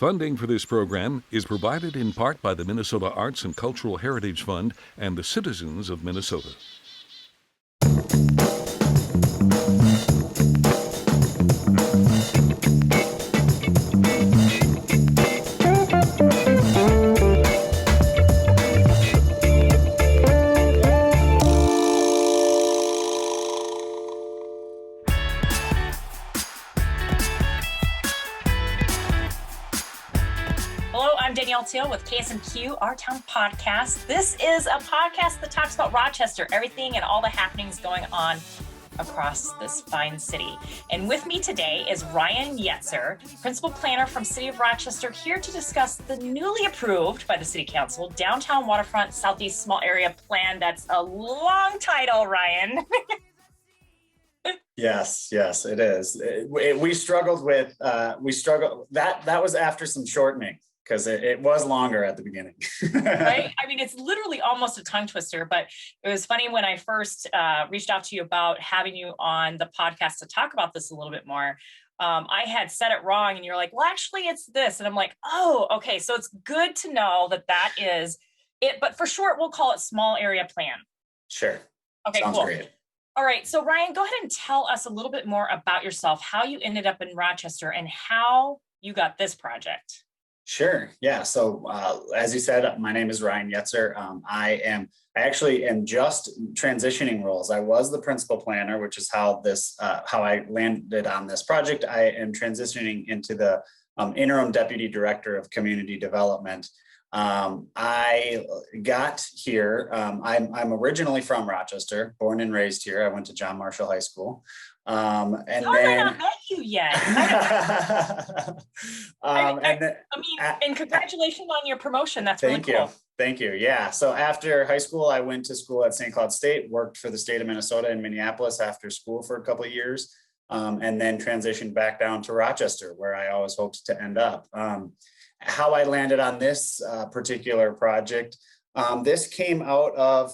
Funding for this program is provided in part by the Minnesota Arts and Cultural Heritage Fund and the citizens of Minnesota. I'm Danielle with KSMQ, Our Town Podcast. This is a podcast that talks about Rochester, everything and all the happenings going on across this fine city. And with me today is Ryan Yetzer, Principal Planner from City of Rochester, here to discuss the newly approved by the City Council Downtown Waterfront Southeast Small Area Plan. That's a long title, Ryan. Yes, it is. We struggled with, that was after some shortening, because it was longer at the beginning. Right? I mean, it's literally almost a tongue twister, but it was funny when I first reached out to you about having you on the podcast to talk about this a little bit more. I had said it wrong and you're like, well, actually it's this. And I'm like, oh, okay. So it's good to know that is it, but for short, we'll call it Small Area Plan. Sure. Okay, sounds cool. Great. All right. So Ryan, go ahead and tell us a little bit more about yourself, how you ended up in Rochester and how you got this project. Sure. Yeah. So as you said, my name is Ryan Yetzer. I actually am just transitioning roles. I was the principal planner, which is how I landed on this project. I am transitioning into the interim deputy director of community development. I got here. I'm originally from Rochester, born and raised here. I went to John Marshall High School. And I not met you yet. And congratulations on your promotion. That's really cool. Thank you. Yeah. So after high school, I went to school at St. Cloud State, worked for the state of Minnesota in Minneapolis after school for a couple of years, and then transitioned back down to Rochester, where I always hoped to end up. How I landed on this particular project, this came out of,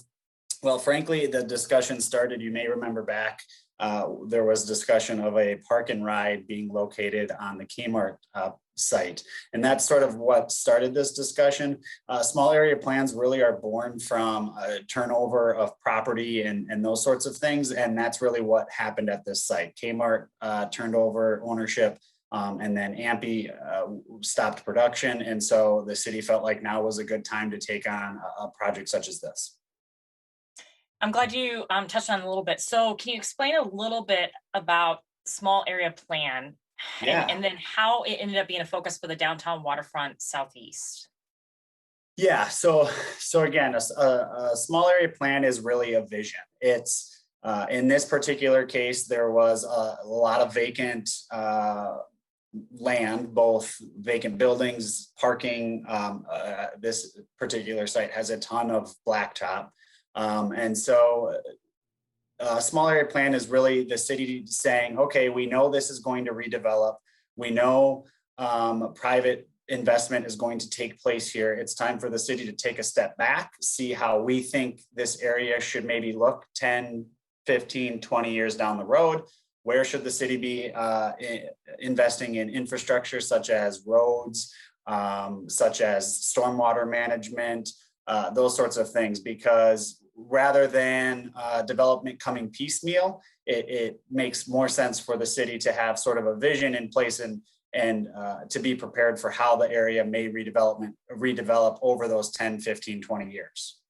well, frankly, the discussion started, you may remember back, there was discussion of a park and ride being located on the Kmart site. And that's sort of what started this discussion. Small area plans really are born from a turnover of property and those sorts of things. And that's really what happened at this site. Kmart turned over ownership. And then AMPI stopped production. And so the city felt like now was a good time to take on a project such as this. I'm glad you touched on it a little bit. So can you explain a little bit about Small Area Plan and then how it ended up being a focus for the Downtown Waterfront Southeast? Yeah, so again, a Small Area Plan is really a vision. It's in this particular case, there was a lot of vacant land, both vacant buildings, parking. This particular site has a ton of blacktop. And so a Small Area Plan is really the city saying, okay, we know this is going to redevelop. We know private investment is going to take place here. It's time for the city to take a step back, see how we think this area should maybe look 10, 15, 20 years down the road. Where should the city be investing in infrastructure such as roads, such as stormwater management, those sorts of things, because rather than development coming piecemeal, it makes more sense for the city to have sort of a vision in place and to be prepared for how the area may redevelop over those 10, 15, 20 years.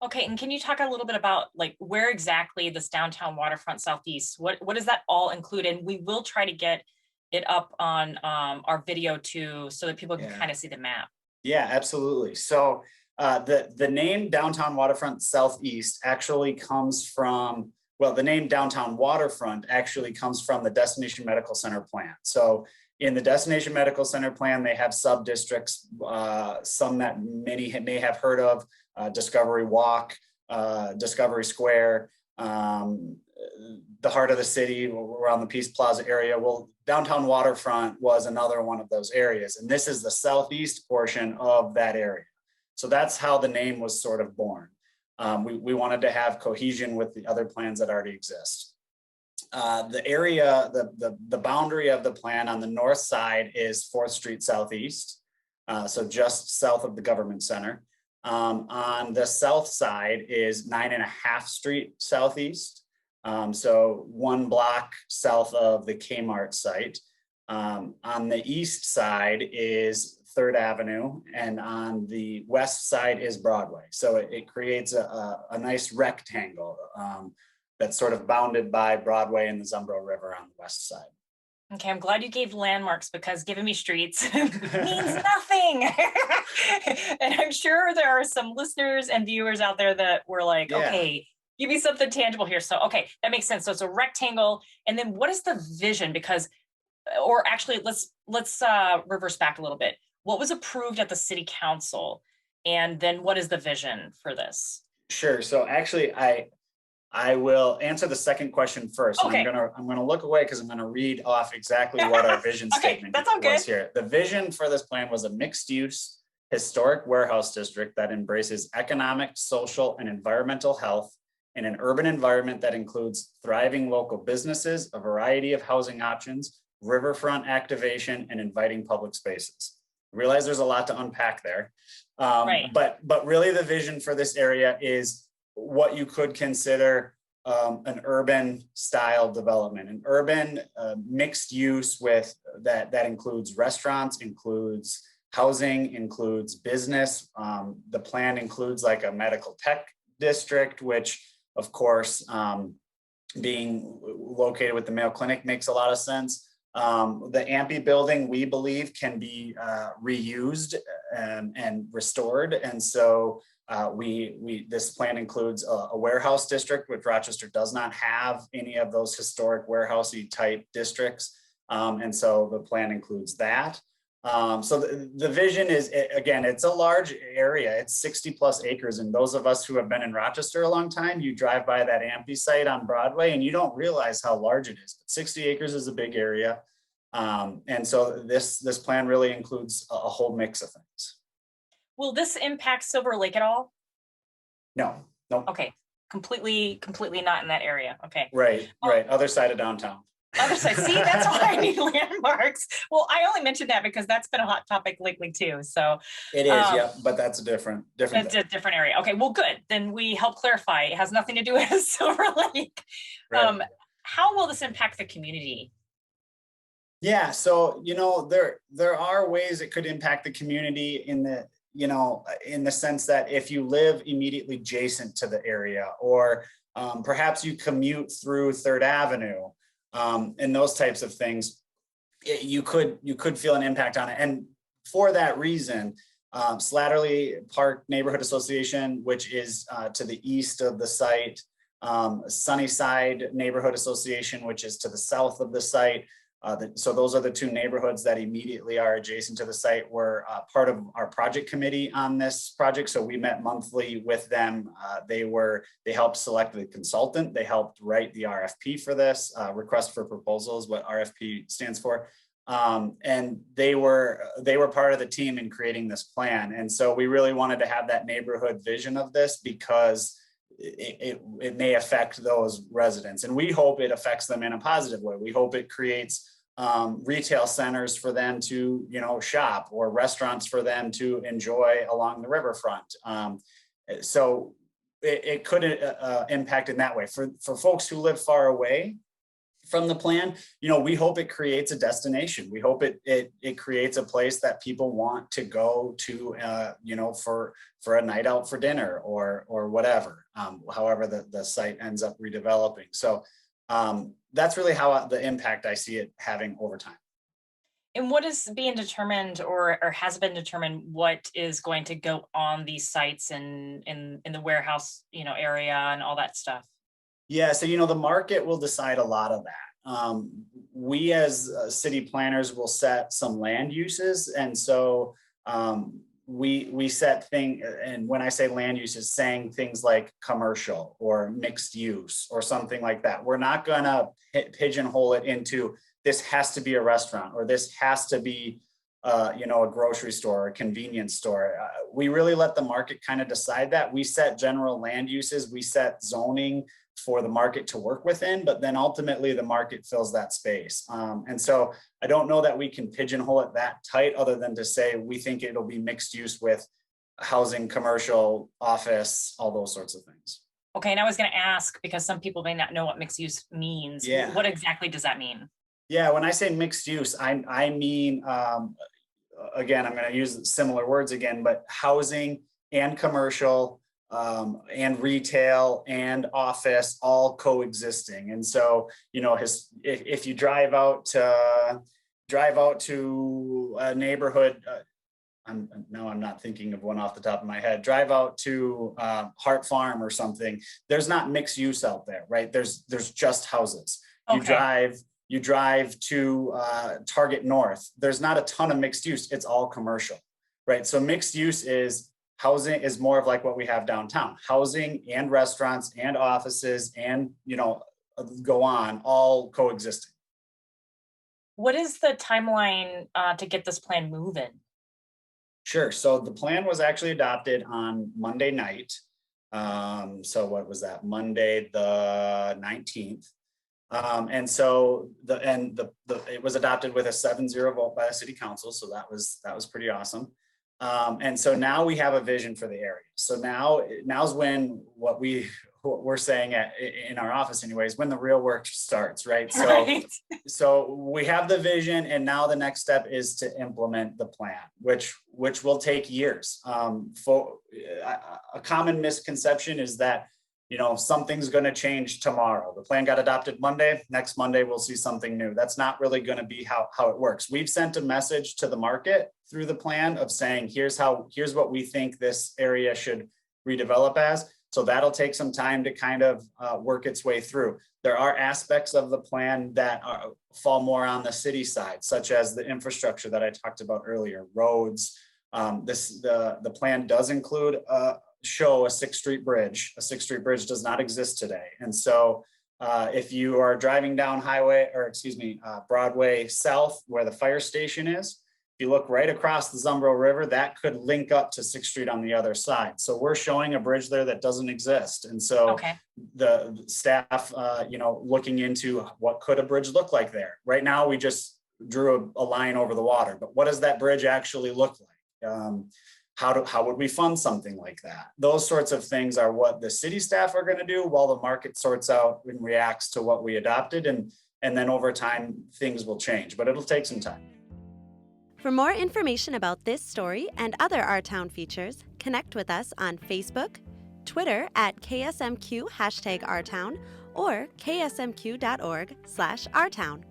Okay, and can you talk a little bit about like where exactly this Downtown Waterfront Southeast, what does that all include? And we will try to get it up on our video too, so that people can kind of see the map. Yeah, absolutely. So the name Downtown Waterfront Southeast actually comes from, well, the name Downtown Waterfront actually comes from the Destination Medical Center plan. So in the Destination Medical Center plan, they have sub-districts, some that many may have heard of, Discovery Walk, Discovery Square, the heart of the city around the Peace Plaza area. Well, Downtown Waterfront was another one of those areas. And this is the southeast portion of that area. So that's how the name was sort of born. We wanted to have cohesion with the other plans that already exist. The area, the boundary of the plan on the north side is 4th Street Southeast, so just south of the Government Center. On the south side is 9.5 Street Southeast, so 1 block south of the Kmart site. On the east side is 3rd Avenue, and on the west side is Broadway. So it creates a nice rectangle that's sort of bounded by Broadway and the Zumbro River on the west side. Okay, I'm glad you gave landmarks, because giving me streets means nothing. And I'm sure there are some listeners and viewers out there that were like, Yeah. okay, give me something tangible here. So, okay, that makes sense. So it's a rectangle. And then what is the vision? Because, or actually, let's reverse back a little bit. What was approved at the city council? And then what is the vision for this? Sure. So actually, I will answer the second question first. Okay. And I'm gonna look away because I'm gonna read off exactly what our vision Okay, statement that's all was good. here. The vision for this plan was a mixed-use historic warehouse district that embraces economic, social, and environmental health in an urban environment that includes thriving local businesses, a variety of housing options, riverfront activation, and inviting public spaces. I realize there's a lot to unpack there, Right. but really the vision for this area is what you could consider an urban style development, an urban mixed use with that includes restaurants, includes housing, includes business. The plan includes like a medical tech district, which of course, being located with the Mayo Clinic makes a lot of sense. The AMPI building, we believe, can be reused and restored. And so this plan includes a warehouse district, which Rochester does not have any of those historic warehousey type districts. And so the plan includes that. So the vision is, again, it's a large area. It's 60+ acres. And those of us who have been in Rochester a long time, you drive by that AMPI site on Broadway and you don't realize how large it is. But 60 acres is a big area. And so this plan really includes a whole mix of things. Will this impact Silver Lake at all? No. Okay, completely not in that area. Okay. Right. Other side of downtown. Other side. See, that's why I need landmarks. Well, I only mentioned that because that's been a hot topic lately too. So it is, yeah, but that's a different. It's a different area. Okay, well, good. Then we help clarify. It has nothing to do with Silver Lake. Right. How will this impact the community? Yeah, so there are ways it could impact the community in the sense that if you live immediately adjacent to the area, or perhaps you commute through 3rd Avenue, and those types of things, you could feel an impact on it. And for that reason, Slattery Park Neighborhood Association, which is to the east of the site, Sunnyside Neighborhood Association, which is to the south of the site. So those are the two neighborhoods that immediately are adjacent to the site. We're part of our project committee on this project. So we met monthly with them. They helped select the consultant. They helped write the RFP for this, request for proposals, what RFP stands for. And they were part of the team in creating this plan. And so we really wanted to have that neighborhood vision of this because it may affect those residents, and we hope it affects them in a positive way. We hope it creates retail centers for them to shop, or restaurants for them to enjoy along the riverfront. So it could impact in that way. For folks who live far away from the plan, we hope it creates a destination. We hope it creates a place that people want to go to, for a night out for dinner or whatever, however the site ends up redeveloping. So that's really how the impact I see it having over time. And what is being determined or has been determined what is going to go on these sites and in the warehouse, area and all that stuff? Yeah, so the market will decide a lot of that. We as city planners will set some land uses, and so we set and when I say land uses, saying things like commercial or mixed use or something like that. We're not gonna pigeonhole it into this has to be a restaurant or this has to be a grocery store or a convenience store. We really let the market kind of decide that. We set general land uses, we set zoning for the market to work within, but then ultimately the market fills that space. And so I don't know that we can pigeonhole it that tight, other than to say we think it'll be mixed use with housing, commercial, office, all those sorts of things. Okay, and I was going to ask, because some people may not know what mixed use means. Yeah. What exactly does that mean? Yeah, when I say mixed use, I mean, again, I'm going to use similar words again, but housing and commercial and retail and office all coexisting. And so, you know, if you drive out to a neighborhood, I'm not thinking of one off the top of my head. Drive out to Hart Farm or something. There's not mixed use out there, right? There's just houses. Okay. You drive to Target North. There's not a ton of mixed use. It's all commercial, right? So mixed use is housing is more of like what we have downtown. Housing and restaurants and offices and, you know, go on, all coexisting. What is the timeline to get this plan moving? Sure. So the plan was actually adopted on Monday night. So what was that? Monday the 19th. And so it was adopted with a 7-0 vote by the city council. So that was pretty awesome. And so now we have a vision for the area. So now's when what we're saying in our office anyways, when the real work starts, right? So we have the vision, and now the next step is to implement the plan, which will take years. For a common misconception is that, you know, something's going to change tomorrow. The plan got adopted Monday. Next Monday, we'll see something new. That's not really going to be how it works. We've sent a message to the market through the plan of saying, here's what we think this area should redevelop as. So that'll take some time to kind of work its way through. There are aspects of the plan that fall more on the city side, such as the infrastructure that I talked about earlier, roads. The plan does include show a 6th Street bridge. A 6th Street bridge does not exist today. And so if you are driving down Broadway South, where the fire station is, if you look right across the Zumbro River, that could link up to 6th Street on the other side. So we're showing a bridge there that doesn't exist. And so the staff, looking into what could a bridge look like there. Right now, we just drew a line over the water, but what does that bridge actually look like? How would we fund something like that? Those sorts of things are what the city staff are going to do while the market sorts out and reacts to what we adopted. And then over time, things will change, but it'll take some time. For more information about this story and other Our Town features, connect with us on Facebook, Twitter at KSMQ #OurTown, or ksmq.org/OurTown.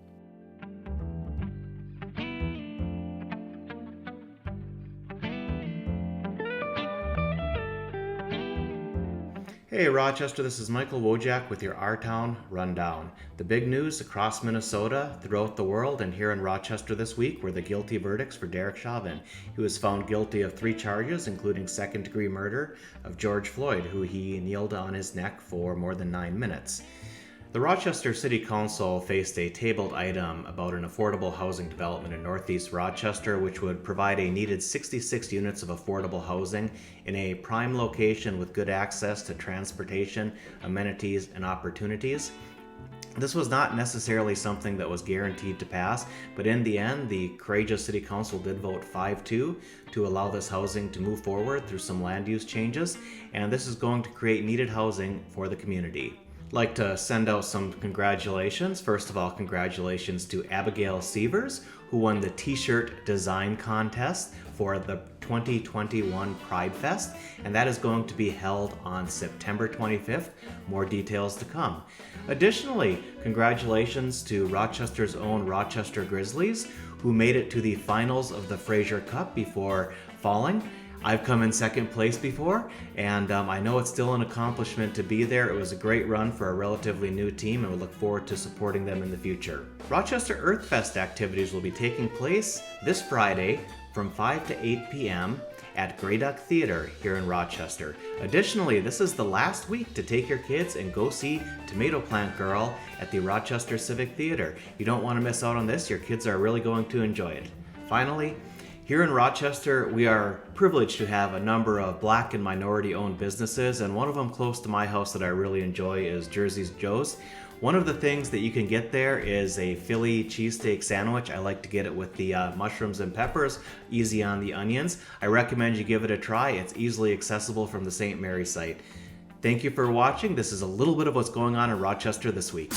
Hey Rochester, this is Michael Wojak with your Our Town Rundown. The big news across Minnesota, throughout the world, and here in Rochester this week were the guilty verdicts for Derek Chauvin. He was found guilty of 3 charges, including second-degree murder of George Floyd, who he kneeled on his neck for more than 9 minutes. The Rochester City Council faced a tabled item about an affordable housing development in Northeast Rochester, which would provide a needed 66 units of affordable housing in a prime location with good access to transportation, amenities, and opportunities. This was not necessarily something that was guaranteed to pass, but in the end, the courageous City Council did vote 5-2 to allow this housing to move forward through some land use changes, and this is going to create needed housing for the community. Like to send out some congratulations. First of all, congratulations to Abigail Sievers, who won the t-shirt design contest for the 2021 Pride Fest, and that is going to be held on September 25th. More details to come. Additionally, congratulations to Rochester's own Rochester Grizzlies, who made it to the finals of the Fraser Cup before falling. I've come in second place before, and I know it's still an accomplishment to be there. It was a great run for a relatively new team, and we look forward to supporting them in the future. Rochester Earthfest activities will be taking place this Friday from 5 to 8 p.m. at Grey Duck Theater here in Rochester. Additionally, this is the last week to take your kids and go see Tomato Plant Girl at the Rochester Civic Theater. You don't want to miss out on this. Your kids are really going to enjoy it. Finally, Here in Rochester, we are privileged to have a number of Black and minority-owned businesses, and one of them close to my house that I really enjoy is Jersey's Joe's. One of the things that you can get there is a Philly cheesesteak sandwich. I like to get it with the mushrooms and peppers, easy on the onions. I recommend you give it a try. It's easily accessible from the St. Mary site. Thank you for watching. This is a little bit of what's going on in Rochester this week.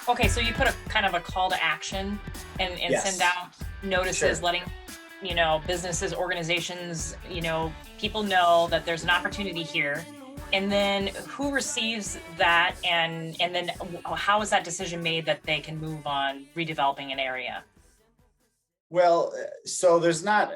Okay, so you put a kind of a call to action and Yes. send out notices Sure. letting, businesses, organizations, people know that there's an opportunity here. And then who receives that and then how is that decision made that they can move on redeveloping an area? Well, so there's not,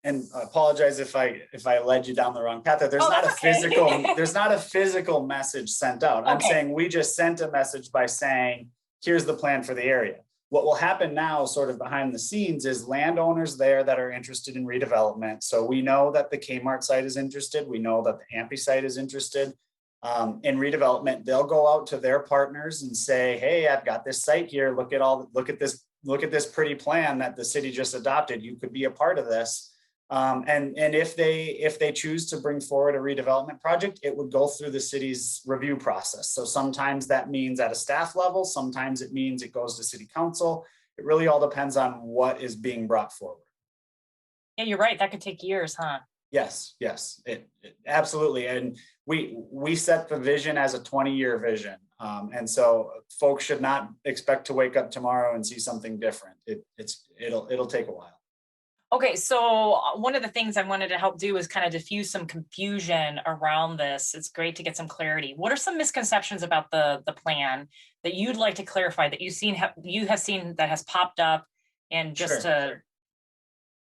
and I apologize if I led you down the wrong path. There's Oh, not a that's okay. there's not a physical message sent out. I'm Okay. saying we just sent a message by saying, here's the plan for the area. What will happen now, sort of behind the scenes, is landowners there that are interested in redevelopment. So we know that the Kmart site is interested. We know that the Ampy site is interested in redevelopment. They'll go out to their partners and say, "Hey, I've got this site here. Look at this pretty plan that the city just adopted. You could be a part of this." And if they choose to bring forward a redevelopment project, it would go through the city's review process. So sometimes that means at a staff level, sometimes it means it goes to city council. It really all depends on what is being brought forward. Yeah, you're right. That could take years, huh? Yes, it absolutely. And we set the vision as a 20-year vision. And so folks should not expect to wake up tomorrow and see something different. It'll take a while. Okay, so one of the things I wanted to help do is kind of diffuse some confusion around this. It's great to get some clarity. What are some misconceptions about the plan that you'd like to clarify that you have seen that has popped up, and just to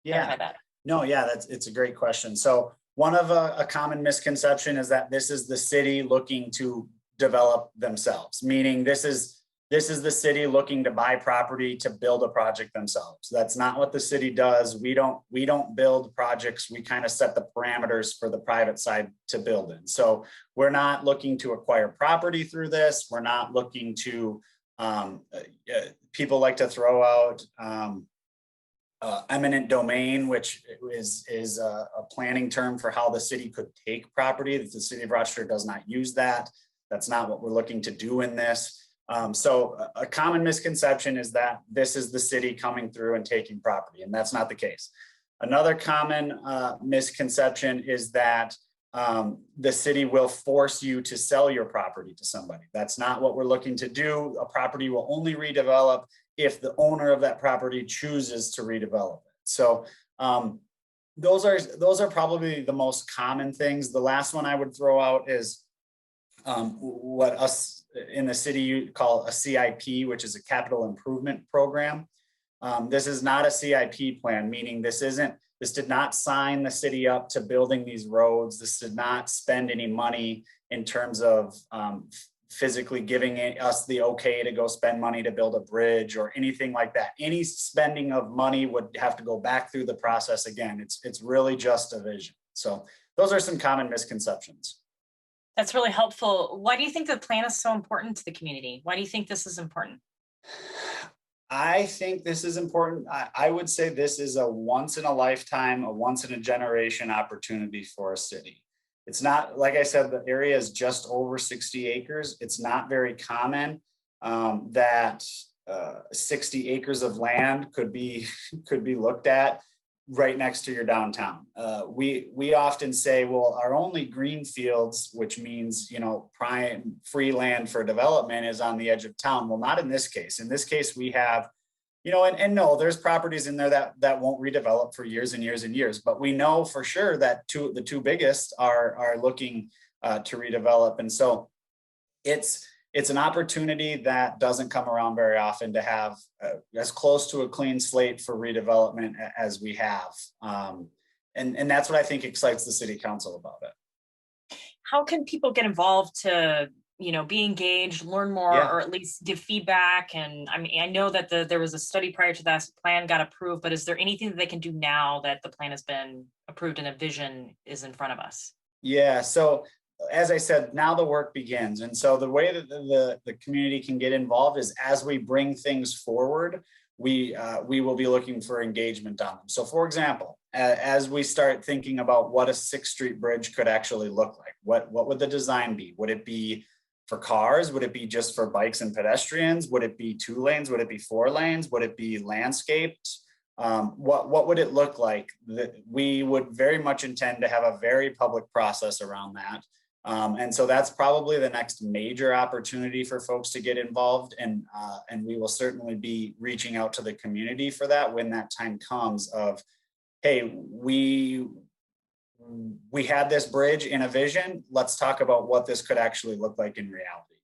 clarify that? No, yeah, it's a great question. So one of a common misconception is that this is the city looking to develop themselves, meaning this is the city looking to buy property to build a project themselves. That's not what the city does. We don't build projects. We kind of set the parameters for the private side to build in. So we're not looking to acquire property through this. We're not looking to, people like to throw out eminent domain, which is a planning term for how the city could take property. The city of Rochester does not use that. That's not what we're looking to do in this. So a common misconception is that this is the city coming through and taking property, and that's not the case. Another common misconception is that the city will force you to sell your property to somebody. That's not what we're looking to do. A property will only redevelop if the owner of that property chooses to redevelop it. So those are probably the most common things. The last one I would throw out is what us in the city you call a CIP, which is a capital improvement program. This is not a CIP plan, meaning this did not sign the city up to building these roads. This did not spend any money in terms of physically giving us the okay to go spend money to build a bridge or anything like that. Any spending of money would have to go back through the process again. It's really just a vision. So those are some common misconceptions. That's really helpful. Why do you think the plan is so important to the community? Why do you think this is important? I think this is important. I would say this is a once in a lifetime, a once in a generation opportunity for a city. It's not, like I said, the area is just over 60 acres. It's not very common that 60 acres of land could be looked at right next to your downtown. We often say, well, our only green fields, which means, prime free land for development, is on the edge of town. Well, not in this case. In this case, we have, and no, there's properties in there that won't redevelop for years and years and years. But we know for sure that the two biggest are looking to redevelop. And so it's an opportunity that doesn't come around very often to have as close to a clean slate for redevelopment as we have. And that's what I think excites the city council about it. How can people get involved to, be engaged, learn more, or at least give feedback? And I mean, I know that there was a study prior to that plan got approved, but is there anything that they can do now that the plan has been approved and a vision is in front of us? Yeah, so as I said, now the work begins. And so the way that the community can get involved is as we bring things forward, we will be looking for engagement on them. So for example, as we start thinking about what a 6th Street bridge could actually look like, what would the design be? Would it be for cars? Would it be just for bikes and pedestrians? Would it be 2 lanes? Would it be 4 lanes? Would it be landscaped? What would it look like? We would very much intend to have a very public process around that. And so that's probably the next major opportunity for folks to get involved. And we will certainly be reaching out to the community for that when that time comes of, hey, we had this bridge in a vision. Let's talk about what this could actually look like in reality.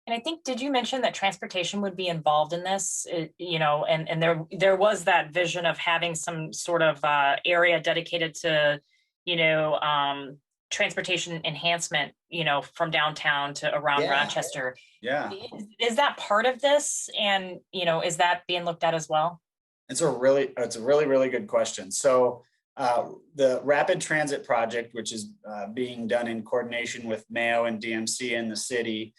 And I think, did you mention that transportation would be involved in this? You know, and there was that vision of having some sort of area dedicated to, you know, transportation enhancement, you know, from downtown to around Rochester. Yeah. Is that part of this? And, you know, is that being looked at as well? It's a really good question. So the rapid transit project, which is being done in coordination with Mayo and DMC in the city,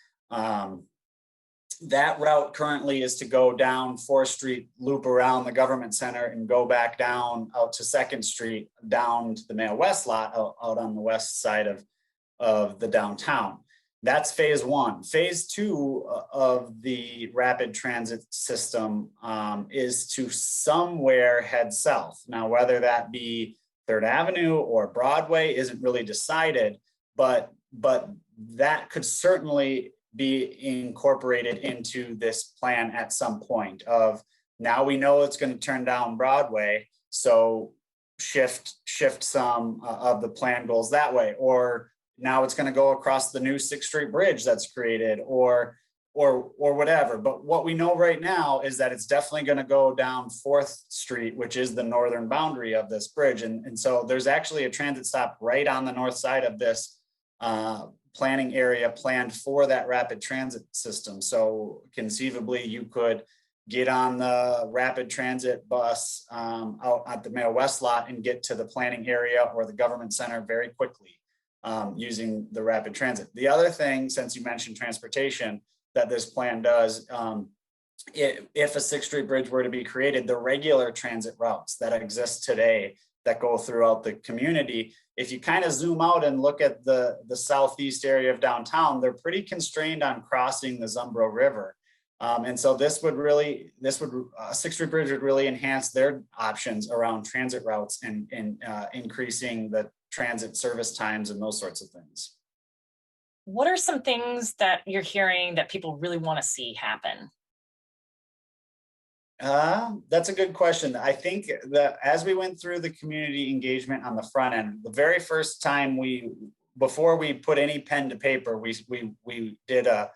that route currently is to go down 4th Street, loop around the government center and go back down out to 2nd Street, down to the Mayo West lot out on the west side of the downtown. That's phase 1. Phase 2 of the rapid transit system is to somewhere head south. Now, whether that be 3rd Avenue or Broadway isn't really decided, but that could certainly be incorporated into this plan at some point of, now we know it's going to turn down Broadway, so shift some of the plan goals that way, or now it's going to go across the new 6th Street bridge that's created, or whatever. But what we know right now is that it's definitely going to go down 4th Street, which is the northern boundary of this bridge. And so there's actually a transit stop right on the north side of this planning area planned for that rapid transit system. So conceivably you could get on the rapid transit bus out at the Mayo West lot and get to the planning area or the government center very quickly using the rapid transit. The other thing, since you mentioned transportation, that this plan does, if a 6th Street bridge were to be created, the regular transit routes that exist today that go throughout the community, if you kind of zoom out and look at the southeast area of downtown, they're pretty constrained on crossing the Zumbro River. And so a 6th Street bridge would really enhance their options around transit routes and increasing the transit service times and those sorts of things. What are some things that you're hearing that people really want to see happen? That's a good question. I think that as we went through the community engagement on the front end, the very first time before we put any pen to paper, we did an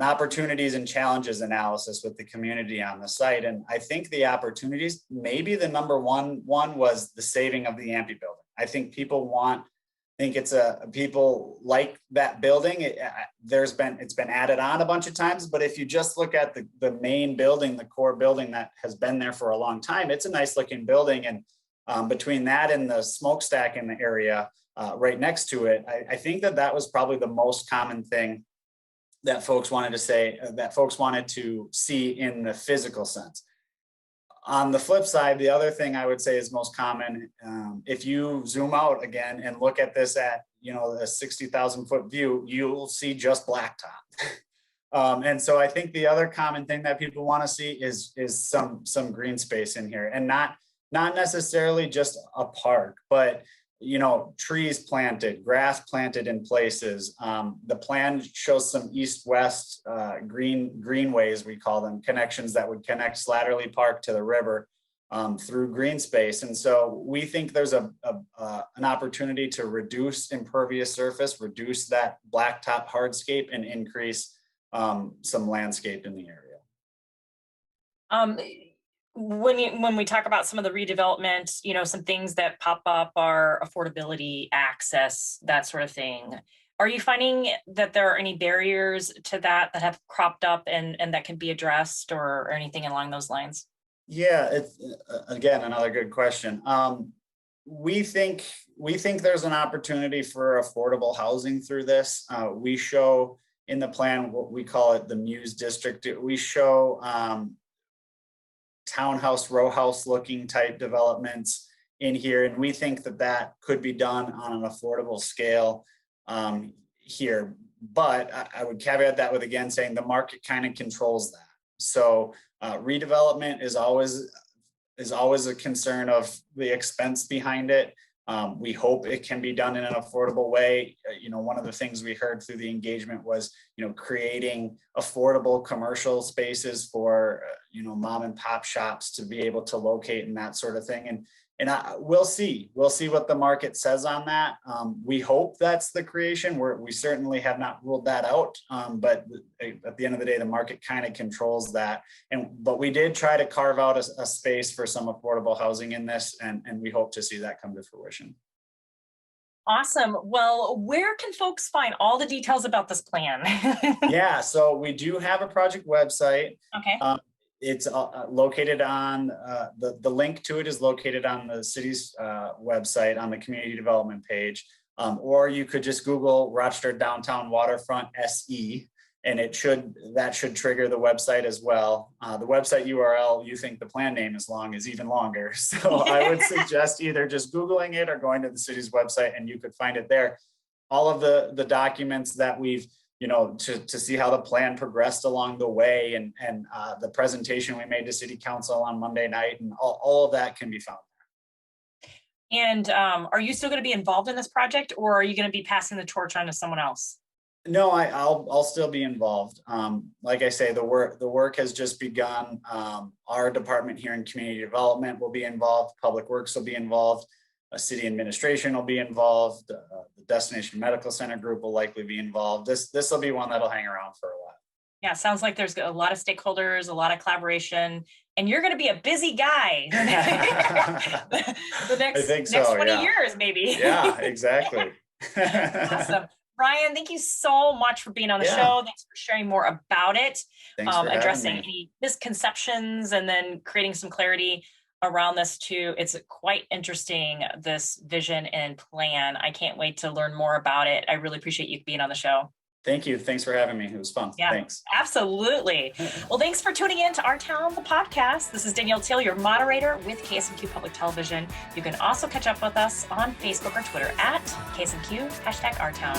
opportunities and challenges analysis with the community on the site. And I think the opportunities, maybe the number one was the saving of the Ampie building. I think people people like that building. It's been added on a bunch of times, but if you just look at the main building, the core building that has been there for a long time, it's a nice looking building. And between that and the smokestack in the area right next to it, I think that was probably the most common thing that folks wanted to see in the physical sense. On the flip side, the other thing I would say is most common, if you zoom out again and look at this at, a 60,000 foot view, you'll see just blacktop. And so I think the other common thing that people want to see is some green space in here, and not necessarily just a park, but trees planted, grass planted in places. The plan shows some east-west greenways, we call them, connections that would connect Slatterly Park to the river through green space. And so we think there's an opportunity to reduce impervious surface, reduce that blacktop hardscape, and increase some landscape in the area. When we talk about some of the redevelopment, some things that pop up are affordability, access, that sort of thing. Are you finding that there are any barriers to that have cropped up and that can be addressed, or anything along those lines? Yeah, it's again another good question. We think there's an opportunity for affordable housing through this. We show in the plan what we call it the Muse District. We show townhouse, row house looking type developments in here. And we think that that could be done on an affordable scale here. But I would caveat that with, again, saying the market kind of controls that. So redevelopment is always a concern of the expense behind it. We hope it can be done in an affordable way. One of the things we heard through the engagement was, creating affordable commercial spaces for, mom and pop shops to be able to locate and that sort of thing. And we'll see what the market says on that. We hope that's the creation. We certainly have not ruled that out. But at the end of the day, the market kind of controls that. But we did try to carve out a space for some affordable housing in this, and we hope to see that come to fruition. Awesome. Well, where can folks find all the details about this plan? Yeah, so we do have a project website. Okay. It's located on, the link to it is located on the city's website on the community development page. Or you could just Google Rochester Downtown Waterfront SE, and that should trigger the website as well. The website URL, you think the plan name is long, is even longer. So I would suggest either just Googling it or going to the city's website, and you could find it there. All of the documents that we've, to see how the plan progressed along the way, and the presentation we made to City Council on Monday night, and all of that can be found there. And are you still going to be involved in this project, or are you going to be passing the torch on to someone else? No, I'll still be involved. Like I say, the work has just begun. Our department here in community development will be involved. Public Works will be involved. City administration will be involved. The Destination Medical Center group will likely be involved. This will be one that'll hang around for a while. Yeah, sounds like there's a lot of stakeholders, a lot of collaboration, and you're going to be a busy guy the next 20 years, maybe. Yeah, exactly. Awesome. Brian, thank you so much for being on the show. Thanks for sharing more about it, addressing any misconceptions, and then creating some clarity around this too. It's quite interesting, this vision and plan. I can't wait to learn more about it. I really appreciate you being on the show. Thank you. Thanks for having me. It was fun. Yeah, thanks. Absolutely. Well, thanks for tuning in to Our Town, the podcast. This is Danielle Teal, your moderator with KSMQ Public Television. You can also catch up with us on Facebook or Twitter at KSMQ #OurTown.